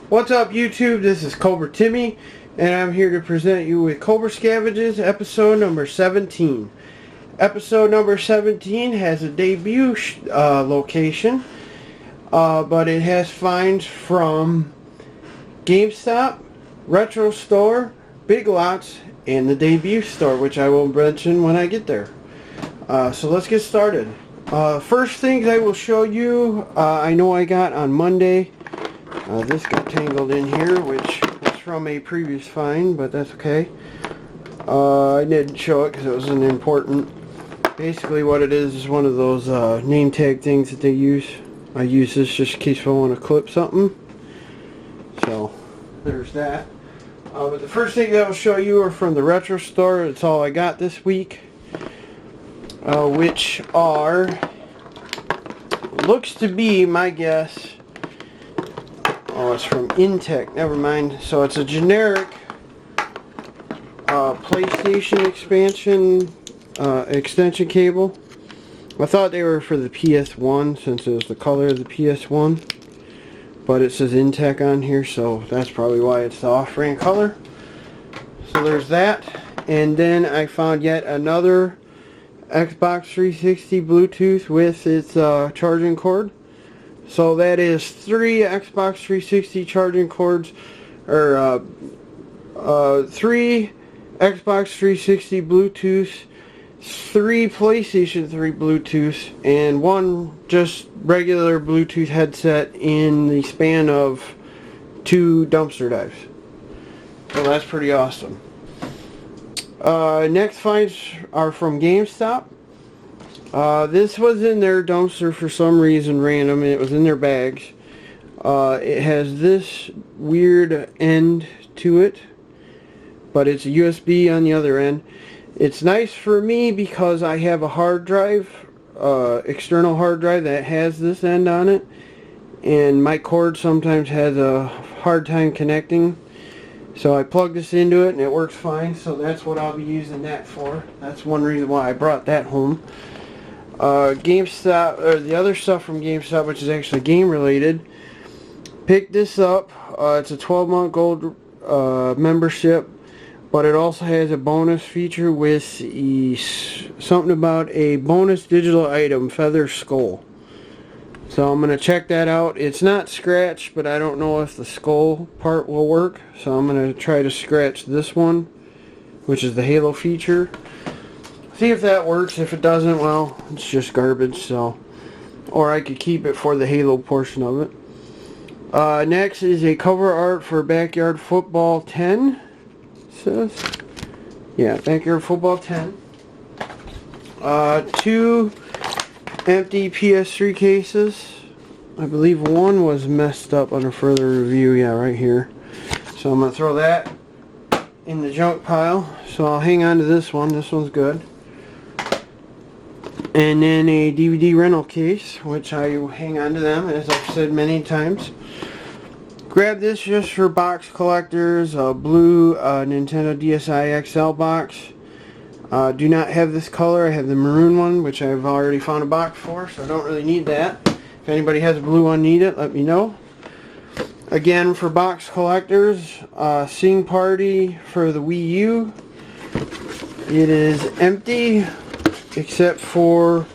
What's up, YouTube? This is Cobra Timmy, and I'm here to present you with Cobra Scavenges episode number 17. Episode number 17 has a debut location, but it has finds from GameStop, Retro Store, Big Lots, and the debut store, which I will mention when I get there. So let's get started. First things I will show you, I know I got on Monday. This got tangled in here, which was from a previous find, but that's okay. I didn't show it because it wasn't important. Basically what it is one of those name tag things that they use. I use this just in case I want to clip something. So, there's that. But the first thing that I'll show you are from the Retro Store. It's all I got this week. Which are, looks to be, my guess, oh, it's from Intech, never mind. So it's a generic PlayStation extension cable. I thought they were for the PS1 since it was the color of the PS1. But it says Intech on here, so that's probably why it's the off-brand color. So there's that. And then I found yet another Xbox 360 Bluetooth with its charging cord. So that is 3 Xbox 360 charging cords, or 3 Xbox 360 Bluetooth, 3 PlayStation 3 Bluetooth, and 1 just regular Bluetooth headset in the span of 2 dumpster dives. So that's pretty awesome. Next finds are from GameStop. This was in their dumpster for some reason, random, and it was in their bags. It has this weird end to it, but it's a USB on the other end. It's nice for me because I have a hard drive, external hard drive that has this end on it, and my cord sometimes has a hard time connecting. So I plug this into it and it works fine, so that's what I'll be using that for. That's one reason why I brought that home. GameStop, or the other stuff from GameStop, which is actually game related, picked this up. It's a 12-month gold membership, but it also has a bonus feature with something about a bonus digital item, Feather Skull. So I'm going to check that out. It's not scratched, but I don't know if the skull part will work. So I'm going to try to scratch this one, which is the Halo feature. See if that works. If it doesn't, well, it's just garbage. So, or I could keep it for the Halo portion of it. Next is a cover art for Backyard Football 10. It says, yeah, Backyard Football 10. 2 empty PS3 cases. I believe one was messed up under further review. Yeah, right here. So I'm going to throw that in the junk pile. So I'll hang on to this one. This one's good. And then a DVD rental case, which I hang on to them, as I've said many times. Grab this just for box collectors. A blue Nintendo DSi XL box. Do not have this color. I have the maroon one, which I've already found a box for, so I don't really need that. If anybody has a blue one, need it, let me know. Again, for box collectors, Sing Party for the Wii U. It is empty, except for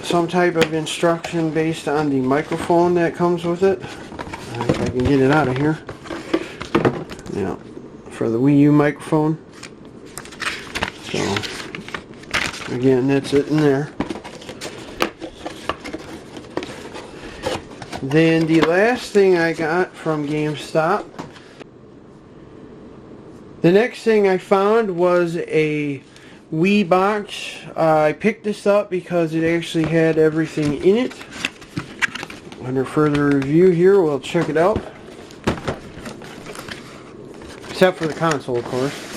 some type of instruction based on the microphone that comes with it. If I can get it out of here. Yeah, for the Wii U microphone. So, again, that's it in there. Then the last thing I got from GameStop, the next thing I found was a Wii box. I picked this up because it actually had everything in it. Under further review here, we'll check it out. Except for the console, of course.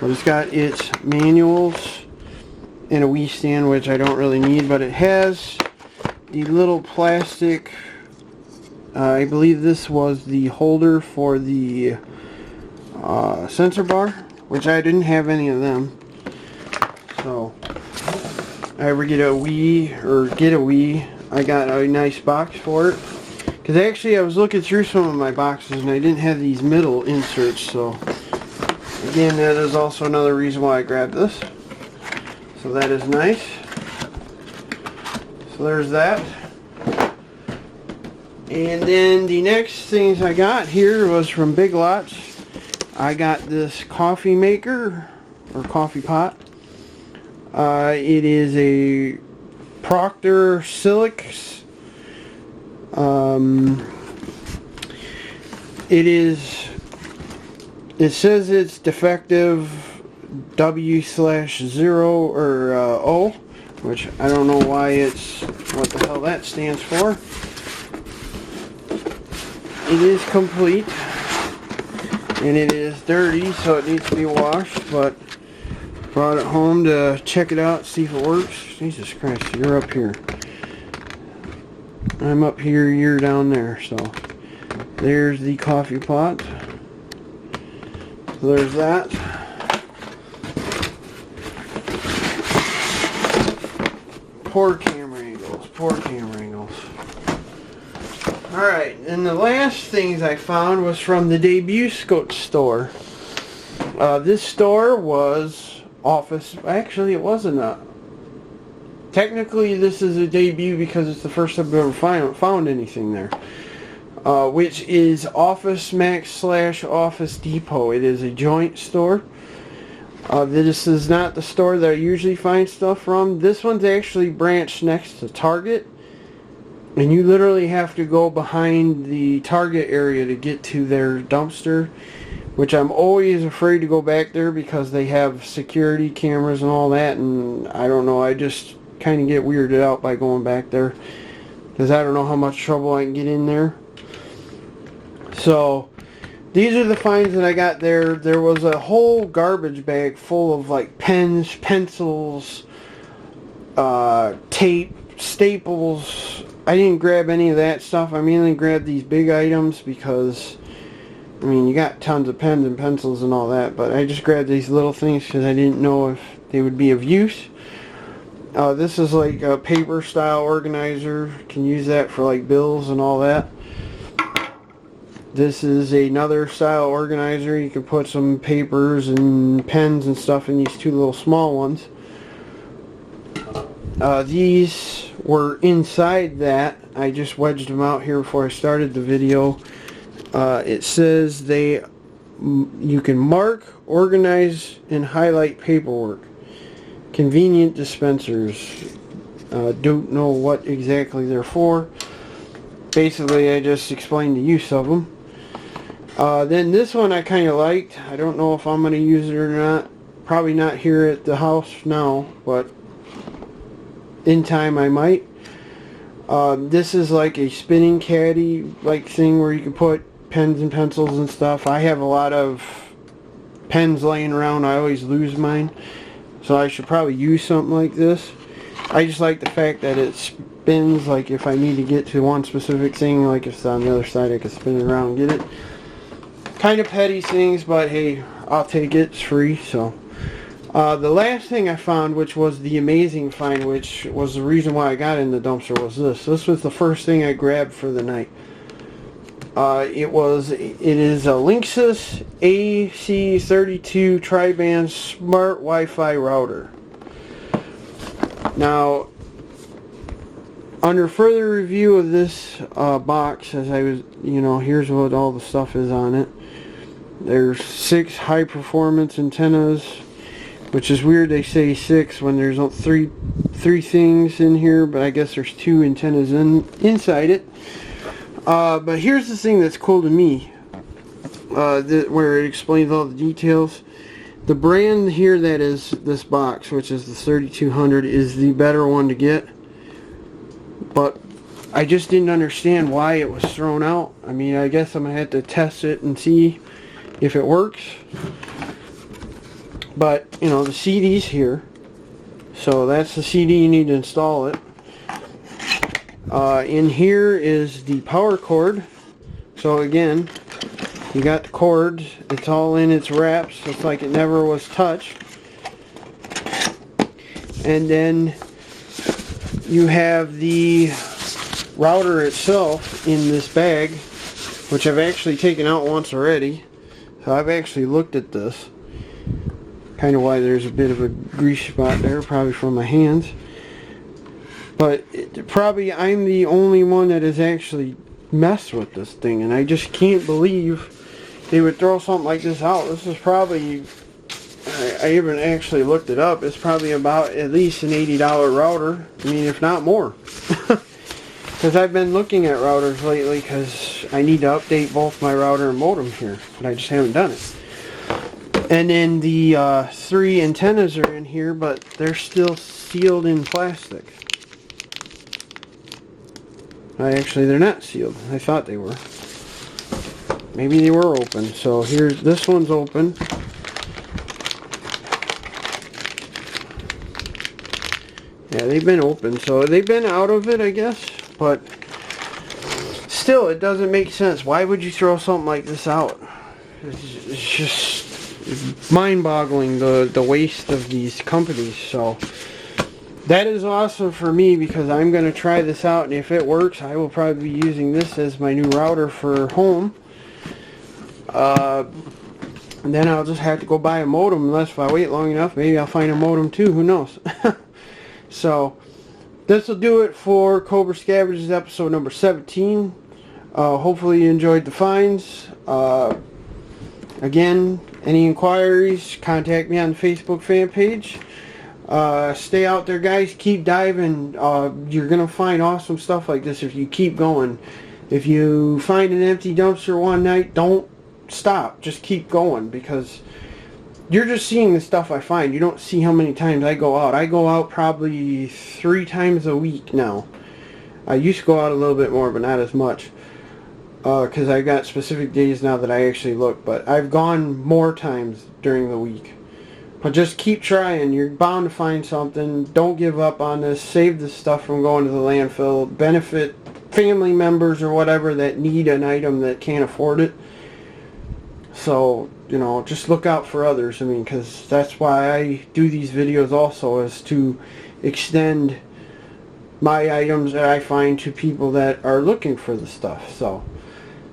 But it's got its manuals and a Wii stand, which I don't really need, but it has the little plastic, I believe this was the holder for the sensor bar, which I didn't have any of them. So, if I ever get a Wii, I got a nice box for it. Because actually I was looking through some of my boxes and I didn't have these middle inserts, so again, that is also another reason why I grabbed this. So that is nice. So there's that. And then the next things I got here was from Big Lots. I got this coffee maker, or coffee pot. It is a Proctor Silex. It says it's defective W/0 or O, which I don't know why it's, what the hell that stands for. It is complete, and it is dirty, so it needs to be washed, but brought it home to check it out, see if it works. Jesus Christ, you're up here. I'm up here, you're down there, so there's the coffee pot. So there's that. Poor camera angles, poor camera angles. Alright, and the last things I found was from the Debut store. This store was office, actually it wasn't a, technically this is a debut because it's the first time I've ever found anything there. Which is Office Max / Office Depot. It is a joint store. This is not the store that I usually find stuff from. This one's actually branched next to Target. And you literally have to go behind the Target area to get to their dumpster. Which I'm always afraid to go back there because they have security cameras and all that. And I don't know, I just kind of get weirded out by going back there. Because I don't know how much trouble I can get in there. So, these are the finds that I got there. There was a whole garbage bag full of like pens, pencils, tape, staples. I didn't grab any of that stuff. I mainly grabbed these big items because, I mean, you got tons of pens and pencils and all that, but I just grabbed these little things because I didn't know if they would be of use. This is like a paper style organizer. You can use that for like bills and all that. This is another style organizer. You can put some papers and pens and stuff in these two little small ones. These were inside that. I just wedged them out here before I started the video. It says you can mark, organize, and highlight paperwork. Convenient dispensers. Don't know what exactly they're for. Basically, I just explained the use of them. Then this one I kind of liked. I don't know if I'm going to use it or not. Probably not here at the house now, but in time I might. This is like a spinning caddy like thing where you can put pens and pencils and stuff. I have a lot of pens laying around. I always lose mine. So I should probably use something like this. I just like the fact that it spins, like if I need to get to one specific thing, like if it's on the other side I can spin it around and get it. Kind of petty things, but hey, I'll take it. It's free, so. The last thing I found, which was the amazing find, which was the reason why I got in the dumpster, was this. This was the first thing I grabbed for the night. It is a Linksys AC32 tri-band smart Wi-Fi router. Now, under further review of this box, as I was, here's what all the stuff is on it. There's 6 high-performance antennas, which is weird they say 6 when there's three things in here, but I guess there's 2 antennas inside it. But here's the thing that's cool to me, where it explains all the details. The brand here that is this box, which is the 3200, is the better one to get. But I just didn't understand why it was thrown out. I mean, I guess I'm going to have to test it and see if it works. But, the CD's here. So that's the CD, you need to install it. In here is the power cord. So again, you got the cord. It's all in its wraps. Looks like it never was touched. And then you have the router itself in this bag, which I've actually taken out once already. So I've actually looked at this. Kind of why there's a bit of a grease spot there, probably from my hands. But probably I'm the only one that has actually messed with this thing, and I just can't believe they would throw something like this out. This is probably, I even actually looked it up, it's probably about at least an $80 router. I mean, if not more. Because I've been looking at routers lately because I need to update both my router and modem here, but I just haven't done it. And then the 3 antennas are in here, but they're still sealed in plastic. Actually, they're not sealed. I thought they were. Maybe they were open. So here's, this one's open. Yeah, they've been open. So they've been out of it, I guess. But still, it doesn't make sense. Why would you throw something like this out? It's just mind-boggling, the waste of these companies. So that is awesome for me, because I'm going to try this out, and if it works, I will probably be using this as my new router for home. And then I'll just have to go buy a modem, unless if I wait long enough, maybe I'll find a modem too, who knows. So this will do it for Cobra Scavenges episode number 17. Hopefully you enjoyed the finds. Again, any inquiries, contact me on the Facebook fan page. Stay out there, guys. Keep diving. You're going to find awesome stuff like this if you keep going. If you find an empty dumpster one night, don't stop. Just keep going, because you're just seeing the stuff I find. You don't see how many times I go out. I go out probably 3 times a week now. I used to go out a little bit more, but not as much. Because I've got specific days now that I actually look. But I've gone more times during the week. But just keep trying. You're bound to find something. Don't give up on this. Save this stuff from going to the landfill. Benefit family members or whatever that need an item that can't afford it. So, you know, just look out for others. I mean, because that's why I do these videos also, is to extend my items that I find to people that are looking for the stuff. So,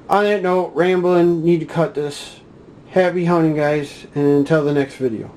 on that note, rambling, need to cut this. Happy hunting, guys, and until the next video.